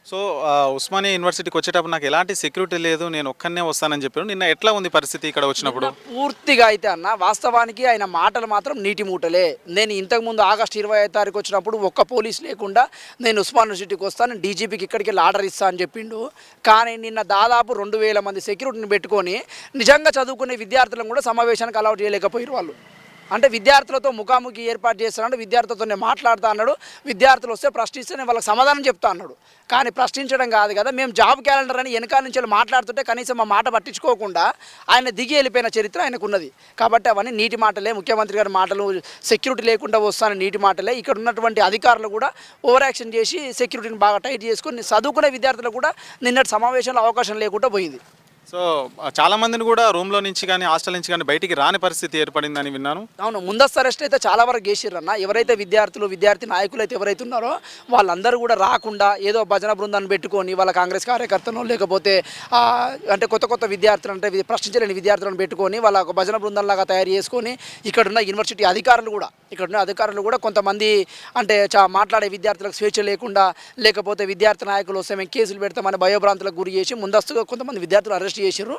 So Osmania యూనివర్సిటీకి వచ్చేటప్పుడు నాకు ఎలాంటి సెక్యూరిటీ లేదు, నేను ఒక్కనే వస్తానని చెప్పాను. నిన్న ఎట్లా ఉంది పరిస్థితి ఇక్కడ వచ్చినప్పుడు? పూర్తిగా అయితే అన్న వాస్తవానికి ఆయన మాటలు మాత్రం నీటి మూటలే. నేను ఇంతకుముందు ఆగస్టు 25వ తారీఖు వచ్చినప్పుడు ఒక్క పోలీస్ లేకుండా నేను ఉస్మాన్ యూనివర్సిటీకి వస్తాను, డీజీపీకి ఇక్కడికి వెళ్ళి ఆర్డర్ ఇస్తా అని చెప్పిండు. కానీ నిన్న దాదాపు 2000 మంది సెక్యూరిటీని పెట్టుకొని నిజంగా చదువుకునే విద్యార్థులను కూడా సమావేశానికి అలౌట్ చేయలేకపోయారు వాళ్ళు. అంటే విద్యార్థులతో ముఖాముఖి ఏర్పాటు చేస్తున్నాడు, విద్యార్థులతో నేను మాట్లాడుతా అన్నాడు, విద్యార్థులు వస్తే ప్రశ్నిస్తే నేను వాళ్ళకి సమాధానం చెప్తా అన్నాడు. కానీ ప్రశ్నించడం కాదు కదా, మేము జాబ్ క్యాలెండర్ అని వెనకాల నుంచి మాట్లాడుతుంటే కనీసం మా మాట పట్టించుకోకుండా ఆయన దిగి వెళ్ళిపోయిన చరిత్ర ఆయనకున్నది. కాబట్టి అవన్నీ నీటి మాటలే, ముఖ్యమంత్రి గారి మాటలు, సెక్యూరిటీ లేకుండా వస్తానని నీటి మాటలే. ఇక్కడ ఉన్నటువంటి అధికారులు కూడా ఓవర్ యాక్షన్ చేసి సెక్యూరిటీని బాగా టైట్ చేసుకొని చదువుకునే విద్యార్థులకు కూడా నిన్నటి సమావేశంలో అవకాశం లేకుండా పోయింది. సో చాలా మందిని కూడా రూమ్లో నుంచి కానీ హాస్టల్ నుంచి కానీ బయటికి రాని పరిస్థితి ఏర్పడిందని విన్నాను. అవును, ముందస్తు అరెస్ట్ అయితే చాలా వరకు చేసిర్రన్న. ఎవరైతే విద్యార్థులు విద్యార్థి నాయకులు అయితే ఎవరైతే ఉన్నారో వాళ్ళందరూ కూడా రాకుండా ఏదో భజన బృందాన్ని పెట్టుకొని వాళ్ళ కాంగ్రెస్ కార్యకర్తను లేకపోతే అంటే కొత్త కొత్త విద్యార్థులు అంటే ప్రశ్నించలేని విద్యార్థులను పెట్టుకొని వాళ్ళ ఒక భజన బృందంలాగా తయారు చేసుకొని ఇక్కడున్న యూనివర్సిటీ అధికారులు కూడా కొంతమంది అంటే మాట్లాడే విద్యార్థులకు స్వేచ్ఛ లేకుండా లేకపోతే విద్యార్థి నాయకులు వస్తే మేము కేసులు పెడతామని భయోభ్రాంతులకు గురి చేసి ముందస్తుగా కొంతమంది విద్యార్థులు అరెస్ట్ చేశారు.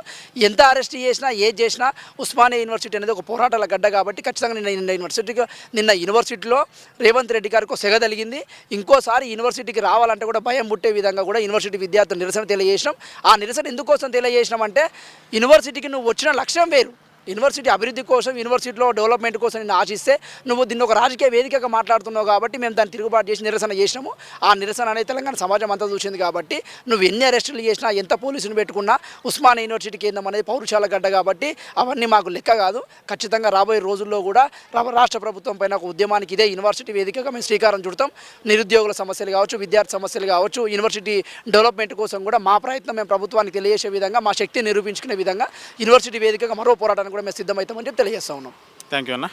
ఎంత అరెస్ట్ చేసినా ఏది చేసినా ఉస్మానియా యూనివర్సిటీ అనేది ఒక పోరాటాల గడ్డ కాబట్టి ఖచ్చితంగా నిన్న యూనివర్సిటీలో రేవంత్ రెడ్డి గారికి సెగ తగిలింది. ఇంకోసారి యూనివర్సిటీకి రావాలంటే కూడా భయం పుట్టే విధంగా కూడా యూనివర్సిటీ విద్యార్థులు నిరసన తెలియజేసినాం. ఆ నిరసన ఎందుకోసం తెలియజేసినాం అంటే యూనివర్సిటీకి నువ్వు వచ్చిన లక్ష్యం వేరు, యూనివర్సిటీ అభివృద్ధి కోసం యూనివర్సిటీలో డెవలప్మెంట్ కోసం నేను ఆశిస్తే నువ్వు దీన్ని ఒక రాజకీయ వేదికగా మాట్లాడుతున్నావు కాబట్టి మేము దాన్ని తిరుగుబాటు చేసి నిరసన చేసినాము. ఆ నిరసన అనేది తెలంగాణ సమాజం అంతా చూసింది కాబట్టి నువ్వు ఎన్ని అరెస్టులు చేసినా ఎంత పోలీసులు పెట్టుకున్నా ఉస్మానియా యూనివర్సిటీ కేంద్రం అనేది పౌరుషాల గడ్డ కాబట్టి అవన్నీ మాకు లెక్క కాదు. ఖచ్చితంగా రాబోయే రోజుల్లో కూడా రాష్ట్ర ప్రభుత్వం పైన ఒక ఉద్యమానికి ఇదే యూనివర్సిటీ వేదికగా మేము శ్రీకారం చుడతాం. నిరుద్యోగుల సమస్యలు కావచ్చు, విద్యార్థి సమస్యలు కావచ్చు, యూనివర్సిటీ డెవలప్మెంట్ కోసం కూడా మా ప్రయత్నం మేము ప్రభుత్వానికి తెలియజేసే విధంగా మా శక్తిని నిరూపించుకునే విధంగా యూనివర్సిటీ వేదికగా మరో పోరాటానికి కూడా మేము సిద్ధమవుతామని చెప్పి తెలియజేస్తా ఉన్నాం. థ్యాంక్ యూ అన్న.